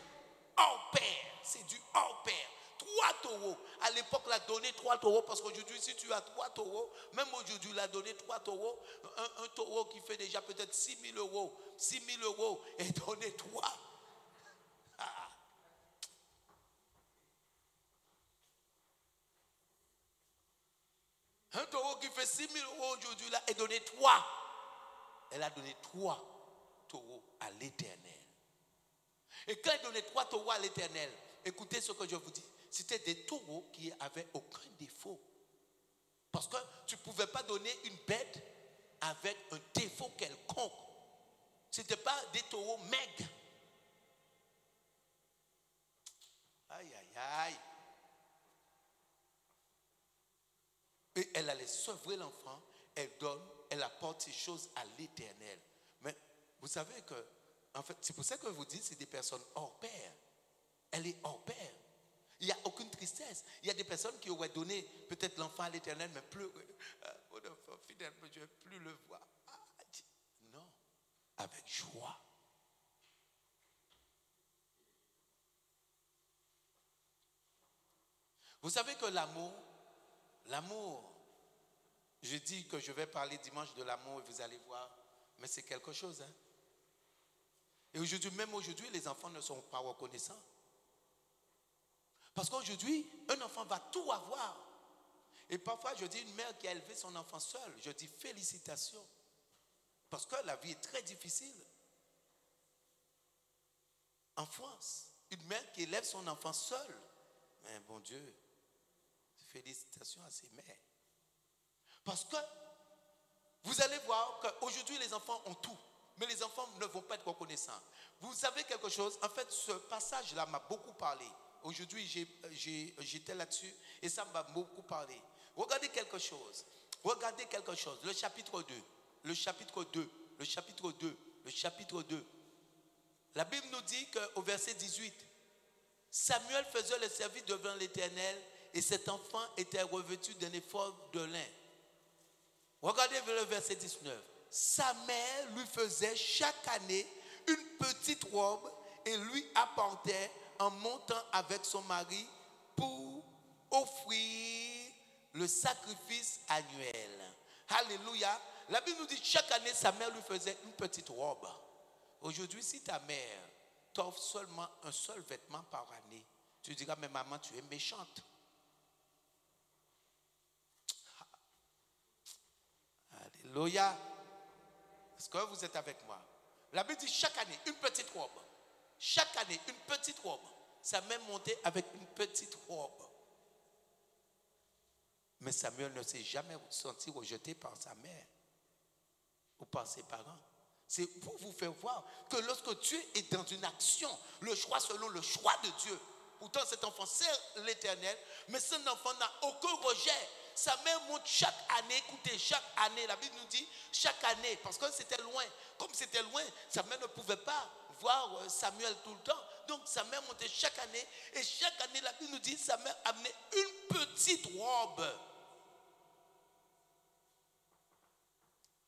Hors pair. C'est du hors pair. 3 taureaux. À l'époque, il a donné 3 taureaux parce qu'aujourd'hui, si tu as 3 taureaux, même aujourd'hui, il a donné 3 taureaux. Un taureau qui fait déjà peut-être 6 000 euros. 6 000 euros et donné 3. Ah. Un taureau qui fait 6 000 euros aujourd'hui, là, est donné 3. Elle a donné 3 taureaux à l'Éternel. Et quand elle donnait 3 taureaux à l'Éternel, écoutez ce que je vous dis. C'était des taureaux qui n'avaient aucun défaut. Parce que tu ne pouvais pas donner une bête avec un défaut quelconque. Ce n'était pas des taureaux maigres. Aïe, aïe, aïe. Et elle allait sevrer l'enfant. Elle apporte ces choses à l'Éternel. Mais vous savez que, en fait, c'est pour ça que je vous dis, c'est des personnes hors pair. Elle est hors pair. Il n'y a aucune tristesse. Il y a des personnes qui auraient donné peut-être l'enfant à l'Éternel, mais plus, mon enfant fidèle, je ne vais plus le voir. Non, avec joie. Vous savez que l'amour, je dis que je vais parler dimanche de l'amour et vous allez voir, mais c'est quelque chose. Hein? Et aujourd'hui, même aujourd'hui, les enfants ne sont pas reconnaissants. Parce qu'aujourd'hui, un enfant va tout avoir. Et parfois, je dis une mère qui a élevé son enfant seule, je dis félicitations. Parce que la vie est très difficile. En France, une mère qui élève son enfant seule, mais bon Dieu, félicitations à ces mères. Parce que vous allez voir qu'aujourd'hui, les enfants ont tout. Mais les enfants ne vont pas être reconnaissants. Vous savez quelque chose? En fait, ce passage-là m'a beaucoup parlé. Aujourd'hui, j'étais là-dessus et ça m'a beaucoup parlé. Regardez quelque chose. Le chapitre 2. La Bible nous dit qu'au verset 18, Samuel faisait le service devant l'Éternel et cet enfant était revêtu d'un éphod de lin. Regardez le verset 19. Sa mère lui faisait chaque année une petite robe et lui apportait en montant avec son mari pour offrir le sacrifice annuel. Alléluia. La Bible nous dit chaque année sa mère lui faisait une petite robe. Aujourd'hui, si ta mère t'offre seulement un seul vêtement par année, tu diras mais maman tu es méchante. Alléluia. Est-ce que vous êtes avec moi? La Bible dit chaque année une petite robe. chaque année, une petite robe. Sa mère montait avec une petite robe. Mais Samuel ne s'est jamais senti rejeté par sa mère ou par ses parents. C'est pour vous faire voir que lorsque Dieu est dans une action, le choix selon le choix de Dieu. Pourtant cet enfant sert l'Éternel, mais cet enfant n'a aucun rejet. Sa mère monte chaque année, écoutez, chaque année, la Bible nous dit chaque année, parce que c'était loin. Comme c'était loin, sa mère ne pouvait pas voir Samuel tout le temps. Donc sa mère montait chaque année, et chaque année, la Bible nous dit sa mère amenait une petite robe.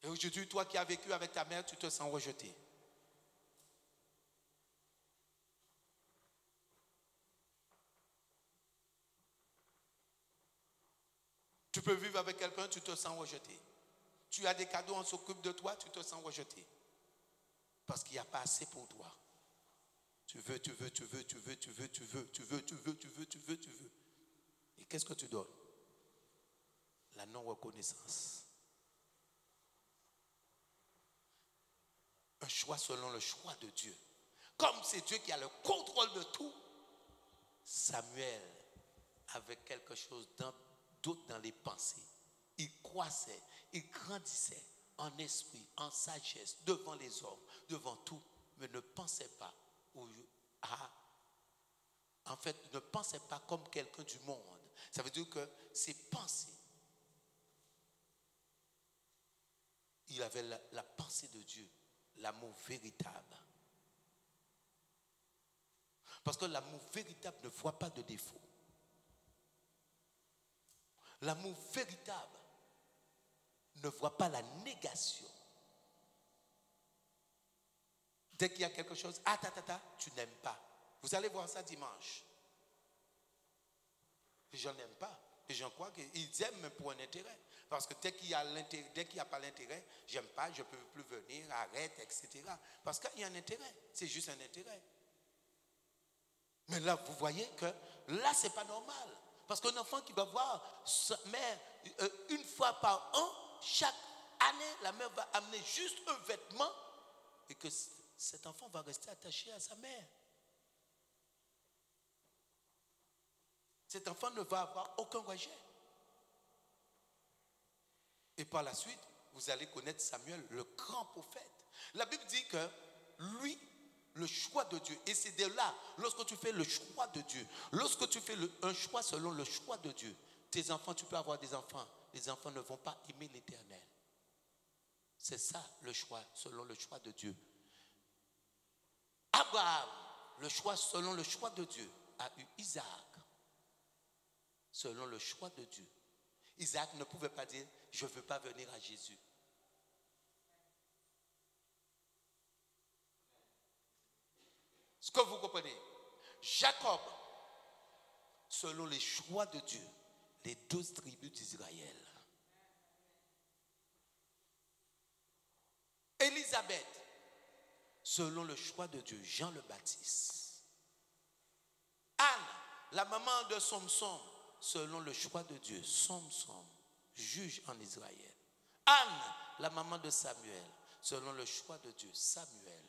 Et aujourd'hui, toi qui as vécu avec ta mère, tu te sens rejeté. Tu peux vivre avec quelqu'un, tu te sens rejeté. Tu as des cadeaux, on s'occupe de toi, tu te sens rejeté. Parce qu'il n'y a pas assez pour toi. Tu veux. Et qu'est-ce que tu donnes? La non-reconnaissance. Un choix selon le choix de Dieu. Comme c'est Dieu qui a le contrôle de tout, Samuel avait quelque chose d'autre dans les pensées. Il croissait, il grandissait en esprit, en sagesse, devant les hommes, devant tout, mais ne pensait pas ne pensait pas comme quelqu'un du monde. Ça veut dire que ses pensées, il avait la pensée de Dieu, l'amour véritable. Parce que l'amour véritable ne voit pas de défaut. L'amour véritable ne voit pas la négation. Dès qu'il y a quelque chose, tu n'aimes pas. Vous allez voir ça dimanche. Les gens n'aiment pas. Les gens croient qu'ils aiment même pour un intérêt. Parce que dès qu'il n'y a pas l'intérêt, j'aime pas, je ne peux plus venir, arrête, etc. Parce qu'il y a un intérêt. C'est juste un intérêt. Mais là, vous voyez que là, ce n'est pas normal. Parce qu'un enfant qui va voir sa mère une fois par an, chaque année, la mère va amener juste un vêtement et que cet enfant va rester attaché à sa mère. Cet enfant ne va avoir aucun rejet. Et par la suite, vous allez connaître Samuel, le grand prophète. La Bible dit que lui, le choix de Dieu, et c'est de là, lorsque tu fais le choix de Dieu, lorsque tu fais un choix selon le choix de Dieu, tes enfants, tu peux avoir des enfants, les enfants ne vont pas aimer l'Éternel. C'est ça le choix, selon le choix de Dieu. Abraham, le choix selon le choix de Dieu, a eu Isaac, selon le choix de Dieu. Isaac ne pouvait pas dire, je ne veux pas venir à Jésus. Ce que vous comprenez, Jacob, selon les choix de Dieu, les 12 tribus d'Israël. Élisabeth, selon le choix de Dieu, Jean le Baptiste. Anne, la maman de Samson, selon le choix de Dieu, Samson, juge en Israël. Anne, la maman de Samuel, selon le choix de Dieu, Samuel.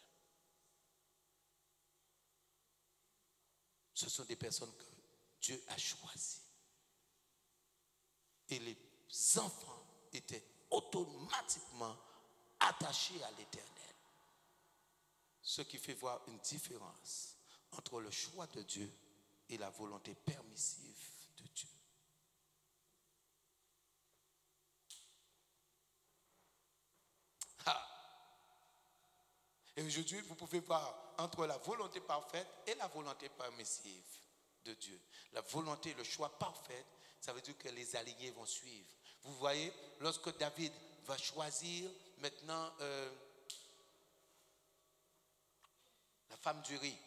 Ce sont des personnes que Dieu a choisies. Et les enfants étaient automatiquement attachés à l'Éternel. Ce qui fait voir une différence entre le choix de Dieu et la volonté permissive de Dieu. Et aujourd'hui, vous pouvez voir entre la volonté parfaite et la volonté permissive de Dieu. La volonté, le choix parfait, ça veut dire que les alignés vont suivre. Vous voyez, lorsque David va choisir maintenant la femme d'Uri,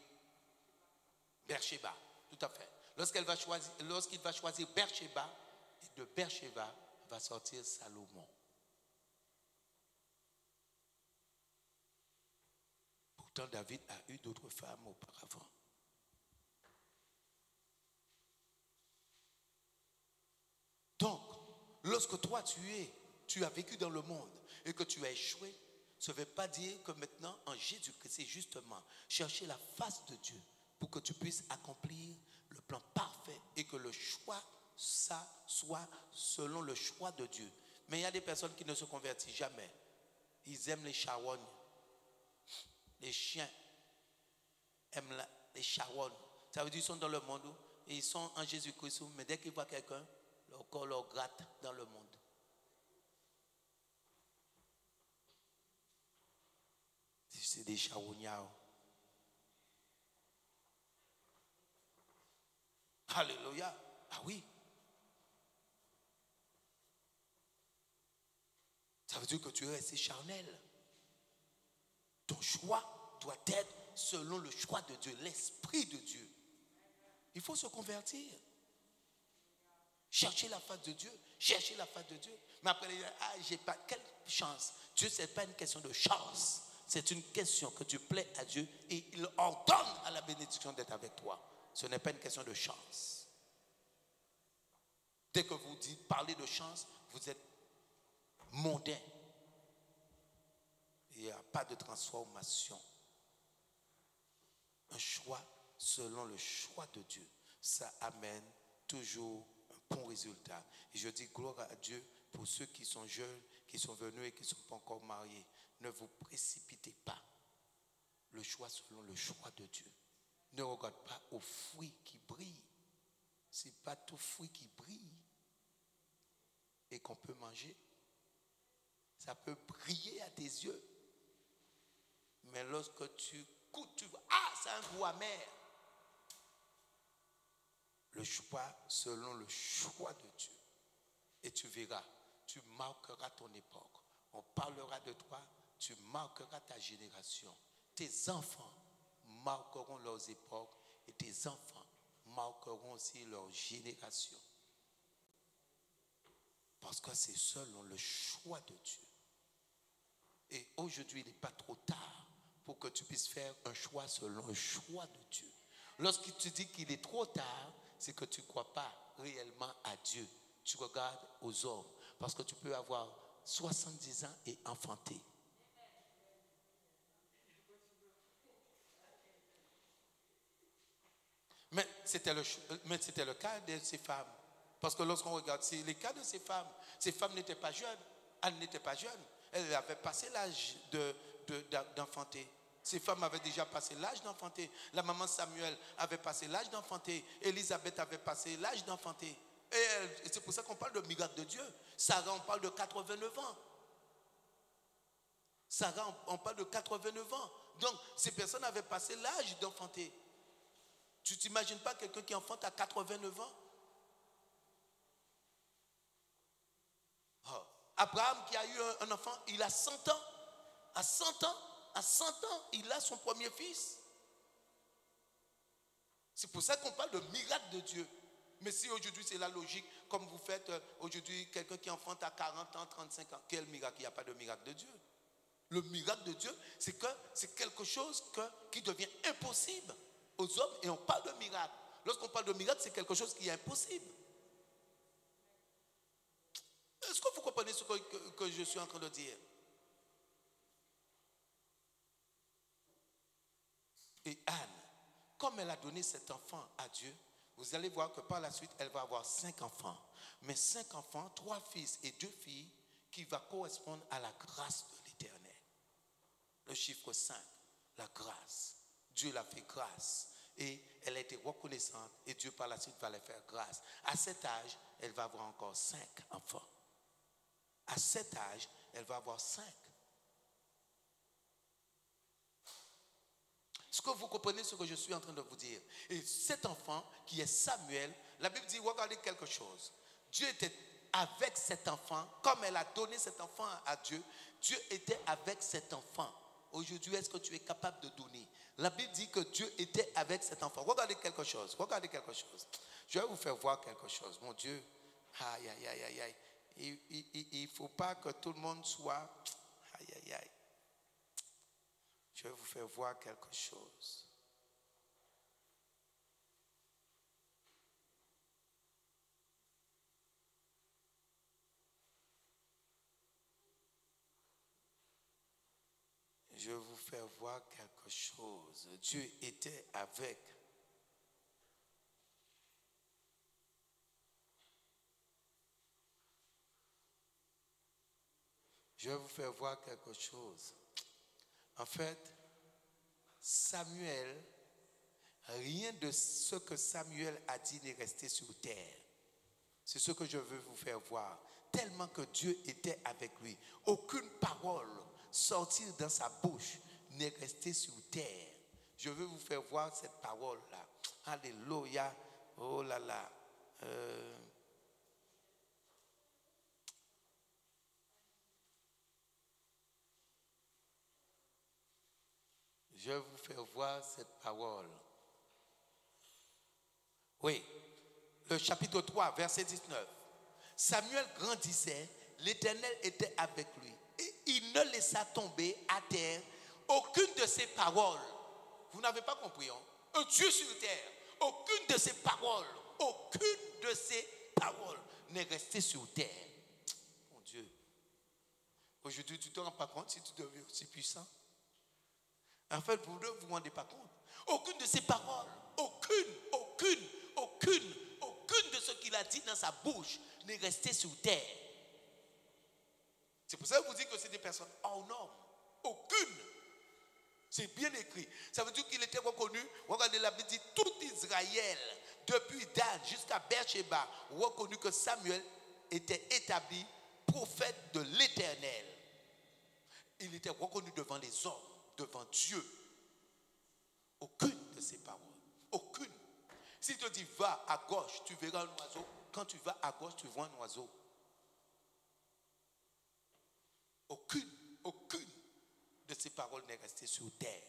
Bersheba, tout à fait. Lorsqu'il va choisir Bersheba, de Bersheba va sortir Salomon. Pourtant, David a eu d'autres femmes auparavant. Donc, lorsque toi tu as vécu dans le monde et que tu as échoué, Ça ne veut pas dire que maintenant, en Jésus-Christ, c'est justement chercher la face de Dieu pour que tu puisses accomplir le plan parfait et que le choix, ça soit selon le choix de Dieu. Mais il y a des personnes qui ne se convertissent jamais. Ils aiment les charognes. Les chiens aiment les charognes. Ça veut dire qu'ils sont dans le monde et ils sont en Jésus-Christ, mais dès qu'ils voient quelqu'un, leur corps leur gratte dans le monde. C'est des charognards. Alléluia. Ah oui. Ça veut dire que tu es resté charnel. Ton choix doit être selon le choix de Dieu, l'esprit de Dieu. Il faut se convertir. Chercher la face de Dieu. Chercher la face de Dieu. Mais après, j'ai pas. Quelle chance. Dieu, ce n'est pas une question de chance. C'est une question que tu plais à Dieu et il ordonne à la bénédiction d'être avec toi. Ce n'est pas une question de chance. Dès que vous dites parler de chance, vous êtes mondain. Il n'y a pas de transformation. Un choix selon le choix de Dieu, ça amène toujours un bon résultat. Et je dis gloire à Dieu pour ceux qui sont jeunes, qui sont venus et qui ne sont pas encore mariés. Ne vous précipitez pas. Le choix selon le choix de Dieu. Ne regarde pas aux fruits qui brillent. Ce n'est pas tout fruit qui brille et qu'on peut manger. Ça peut briller à tes yeux. Mais lorsque tu goûtes, tu vois, c'est un goût amer. Le choix selon le choix de Dieu. Et tu verras, tu marqueras ton époque. On parlera de toi, tu marqueras ta génération. Tes enfants marqueront leurs époques et tes enfants marqueront aussi leur génération. Parce que c'est selon le choix de Dieu. Et aujourd'hui, il n'est pas trop tard pour que tu puisses faire un choix selon le choix de Dieu. Lorsque tu dis qu'il est trop tard, c'est que tu ne crois pas réellement à Dieu. Tu regardes aux hommes. Parce que tu peux avoir 70 ans et enfanter. Mais c'était le cas de ces femmes. Parce que lorsqu'on regarde, c'est les cas de ces femmes n'étaient pas jeunes. Elles n'étaient pas jeunes. Elles avaient passé l'âge d'enfanter. Ces femmes avaient déjà passé l'âge d'enfanter. La maman Samuel avait passé l'âge d'enfanter. Élisabeth avait passé l'âge d'enfanter. Et c'est pour ça qu'on parle de miracle de Dieu. Sarah, on parle de 89 ans. Sarah, on parle de 89 ans. Donc, ces personnes avaient passé l'âge d'enfanter. Tu ne t'imagines pas quelqu'un qui enfante à 89 ans? Oh. Abraham qui a eu un enfant, il a 100 ans. À 100 ans, il a son premier fils. C'est pour ça qu'on parle de miracle de Dieu. Mais si aujourd'hui c'est la logique, comme vous faites aujourd'hui quelqu'un qui enfante à 40 ans, 35 ans, quel miracle? Il n'y a pas de miracle de Dieu. Le miracle de Dieu, c'est que c'est quelque chose qui devient impossible aux hommes et on parle de miracle. Lorsqu'on parle de miracle, c'est quelque chose qui est impossible. Est-ce que vous comprenez ce que je suis en train de dire? Et Anne, comme elle a donné cet enfant à Dieu, vous allez voir que par la suite, elle va avoir 5 enfants. Mais 5 enfants, 3 fils et 2 filles, qui va correspondre à la grâce de l'Éternel. Le chiffre 5, la grâce. Dieu l'a fait grâce. Et elle a été reconnaissante. Et Dieu par la suite va lui faire grâce. À cet âge, elle va avoir encore 5 enfants. À cet âge, elle va avoir 5. Est-ce que vous comprenez ce que je suis en train de vous dire? Et cet enfant qui est Samuel, la Bible dit, regardez quelque chose. Dieu était avec cet enfant, comme elle a donné cet enfant à Dieu, Dieu était avec cet enfant. Aujourd'hui, est-ce que tu es capable de donner? La Bible dit que Dieu était avec cet enfant. Regardez quelque chose, regardez quelque chose. Je vais vous faire voir quelque chose. Mon Dieu, aïe, aïe, aïe, aïe, aïe. Il ne faut pas que tout le monde soit, aïe, aïe, aïe. Je vais vous faire voir quelque chose. Je vais vous faire voir quelque chose. Dieu était avec. Je vais vous faire voir quelque chose. En fait, Samuel, rien de ce que Samuel a dit n'est resté sur terre. C'est ce que je veux vous faire voir. Tellement que Dieu était avec lui. Aucune parole sortie dans sa bouche n'est restée sur terre. Je veux vous faire voir cette parole-là. Alléluia. Oh là là. Je vais vous faire voir cette parole. Oui. Le chapitre 3, verset 19. Samuel grandissait, l'Éternel était avec lui. Et il ne laissa tomber à terre aucune de ses paroles. Vous n'avez pas compris, hein? Un Dieu sur terre. Aucune de ses paroles n'est restée sur terre. Mon Dieu. Aujourd'hui, tu ne te rends pas compte si tu deviens aussi puissant. En fait, vous ne vous rendez pas compte. Aucune de ses paroles, aucune de ce qu'il a dit dans sa bouche n'est restée sur terre. C'est pour ça que je vous dis que c'est des personnes hors normes. Aucune. C'est bien écrit. Ça veut dire qu'il était reconnu. Regardez la Bible dit tout Israël, depuis Dan jusqu'à Beersheba, reconnu que Samuel était établi prophète de l'Éternel. Il était reconnu devant les hommes, devant Dieu. Aucune de ses paroles. Aucune. Si tu dis va à gauche, tu verras un oiseau. Quand tu vas à gauche, tu vois un oiseau. Aucune de ces paroles n'est restée sur terre.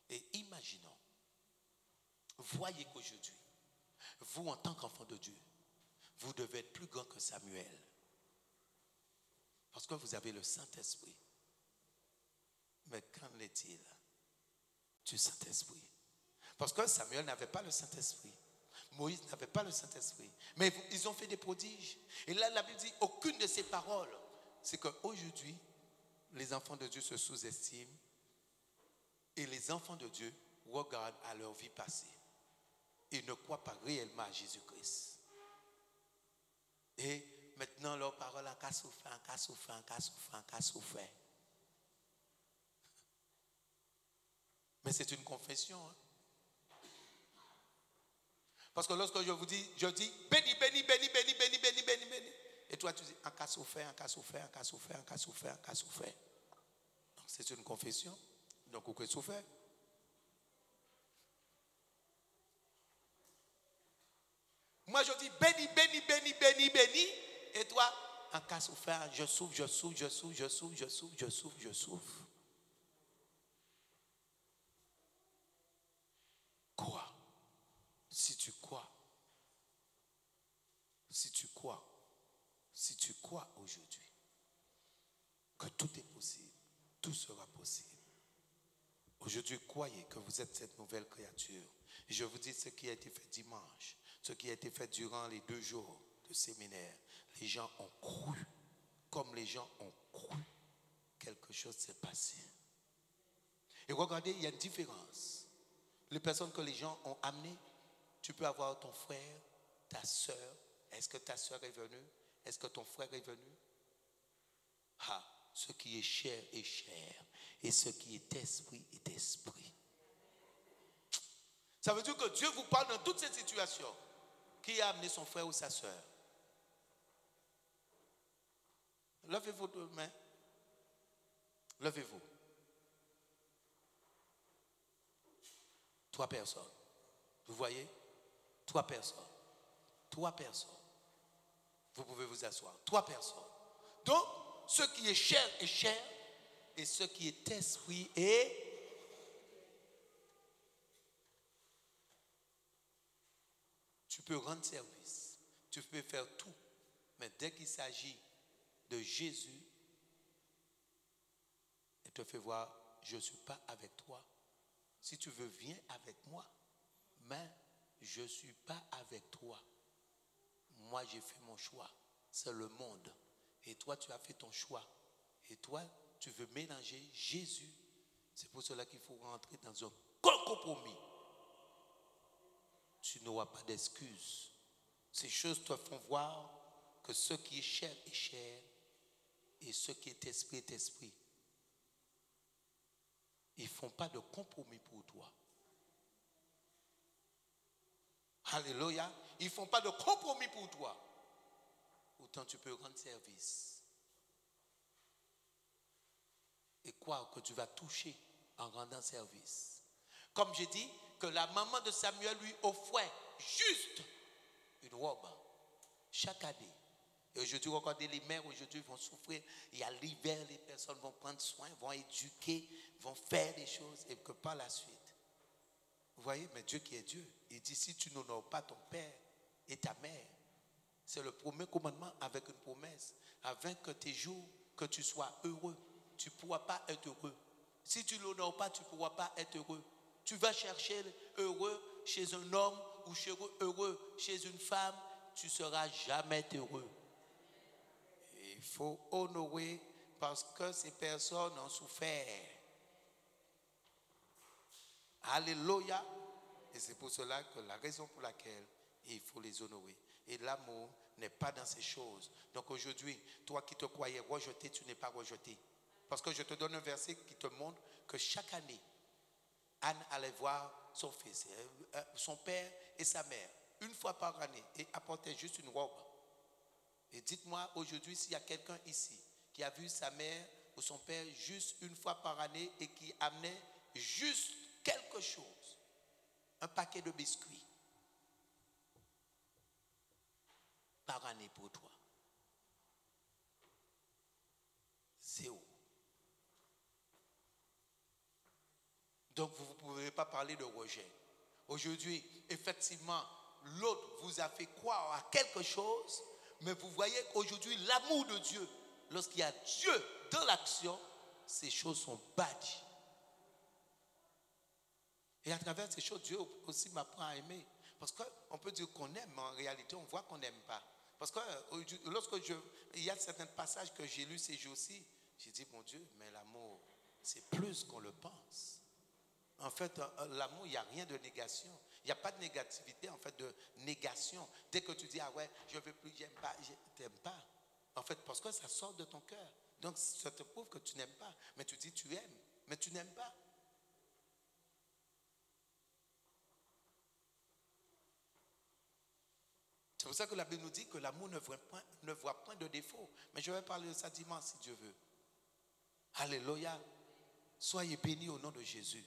Et imaginons, voyez qu'aujourd'hui, vous en tant qu'enfant de Dieu, vous devez être plus grand que Samuel. Parce que vous avez le Saint-Esprit. Mais qu'en est-il du Saint-Esprit? Parce que Samuel n'avait pas le Saint-Esprit. Moïse n'avait pas le Saint-Esprit. Mais ils ont fait des prodiges. Et là, la Bible dit, aucune de ces paroles. C'est qu'aujourd'hui, les enfants de Dieu se sous-estiment. Et les enfants de Dieu regardent à leur vie passée. Ils ne croient pas réellement à Jésus-Christ. Et maintenant, leurs paroles en cas souffert. Mais c'est une confession. Hein? Parce que lorsque je vous dis, je dis béni. Et toi, tu dis en cas souffert. C'est une confession. Donc, vous pouvez souffrir. Moi, je dis béni. Et toi, en cas souffert, je souffre. Quoi? Si tu crois aujourd'hui que tout est possible, tout sera possible. Aujourd'hui, croyez que vous êtes cette nouvelle créature. Et je vous dis ce qui a été fait dimanche, ce qui a été fait durant les 2 jours de séminaire. Les gens ont cru, comme les gens ont cru, quelque chose s'est passé. Et regardez, il y a une différence. Les personnes que les gens ont amenées, tu peux avoir ton frère, ta soeur. Est-ce que ta soeur est venue? Est-ce que ton frère est venu? Ce qui est chair est chair. Et ce qui est esprit est esprit. Ça veut dire que Dieu vous parle dans toutes ces situations. Qui a amené son frère ou sa soeur? Levez vos 2 mains. Levez-vous. 3 personnes. Vous voyez? 3 personnes. Vous pouvez vous asseoir. 3 personnes. Donc, ce qui est chair est chair. Et ce qui est esprit est... Tu peux rendre service. Tu peux faire tout. Mais dès qu'il s'agit de Jésus, il te fait voir, je ne suis pas avec toi. Si tu veux, viens avec moi. Mais je ne suis pas avec toi. Moi, j'ai fait mon choix. C'est le monde. Et toi, tu as fait ton choix. Et toi, tu veux mélanger Jésus. C'est pour cela qu'il faut rentrer dans un compromis. Tu n'auras pas d'excuses. Ces choses te font voir que ce qui est chair est chair et ce qui est esprit est esprit. Ils ne font pas de compromis pour toi. Alléluia. Ils ne font pas de compromis pour toi. Autant tu peux rendre service. Et croire que tu vas toucher en rendant service. Comme j'ai dit, que la maman de Samuel lui offrait juste une robe chaque année. Et aujourd'hui, regardez, les mères aujourd'hui vont souffrir. Il y a l'hiver, les personnes vont prendre soin, vont éduquer, vont faire des choses et que par la suite. Vous voyez, mais Dieu qui est Dieu, il dit si tu n'honores pas ton père et ta mère, c'est le premier commandement avec une promesse, afin que tes jours, que tu sois heureux. Tu ne pourras pas être heureux. Si tu ne l'honores pas, tu ne pourras pas être heureux. Tu vas chercher heureux chez un homme ou heureux chez une femme, tu ne seras jamais heureux. Il faut honorer parce que ces personnes ont souffert. Alléluia. Et c'est pour cela que la raison pour laquelle il faut les honorer. Et l'amour n'est pas dans ces choses. Donc aujourd'hui, toi qui te croyais rejeté, tu n'es pas rejeté. Parce que je te donne un verset qui te montre que chaque année, Anne allait voir son fils, son père et sa mère, une fois par année, et apportait juste une robe. Et dites-moi aujourd'hui s'il y a quelqu'un ici qui a vu sa mère ou son père juste une fois par année et qui amenait juste quelque chose, un paquet de biscuits par année pour toi. Zéro. Donc vous ne pouvez pas parler de rejet. Aujourd'hui, effectivement, l'autre vous a fait croire à quelque chose, mais vous voyez qu'aujourd'hui, l'amour de Dieu, lorsqu'il y a Dieu dans l'action, ces choses sont bâties. Et à travers ces choses, Dieu aussi m'apprend à aimer. Parce qu'on peut dire qu'on aime, mais en réalité, on voit qu'on n'aime pas. Parce que il y a certains passages que j'ai lus ces jours-ci, j'ai dit, mon Dieu, mais l'amour, c'est plus qu'on le pense. En fait, l'amour, il n'y a rien de négation. Il n'y a pas de négativité, en fait, de négation. Dès que tu dis, ah ouais, je ne veux plus, j'aime pas, je t'aime pas. En fait, parce que ça sort de ton cœur. Donc, ça te prouve que tu n'aimes pas. Mais tu dis, tu aimes, mais tu n'aimes pas. C'est pour ça que la Bible nous dit que l'amour ne voit point de défaut. Mais je vais parler de ça dimanche, si Dieu veut. Alléluia. Soyez bénis au nom de Jésus.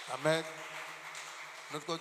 Amen. Notre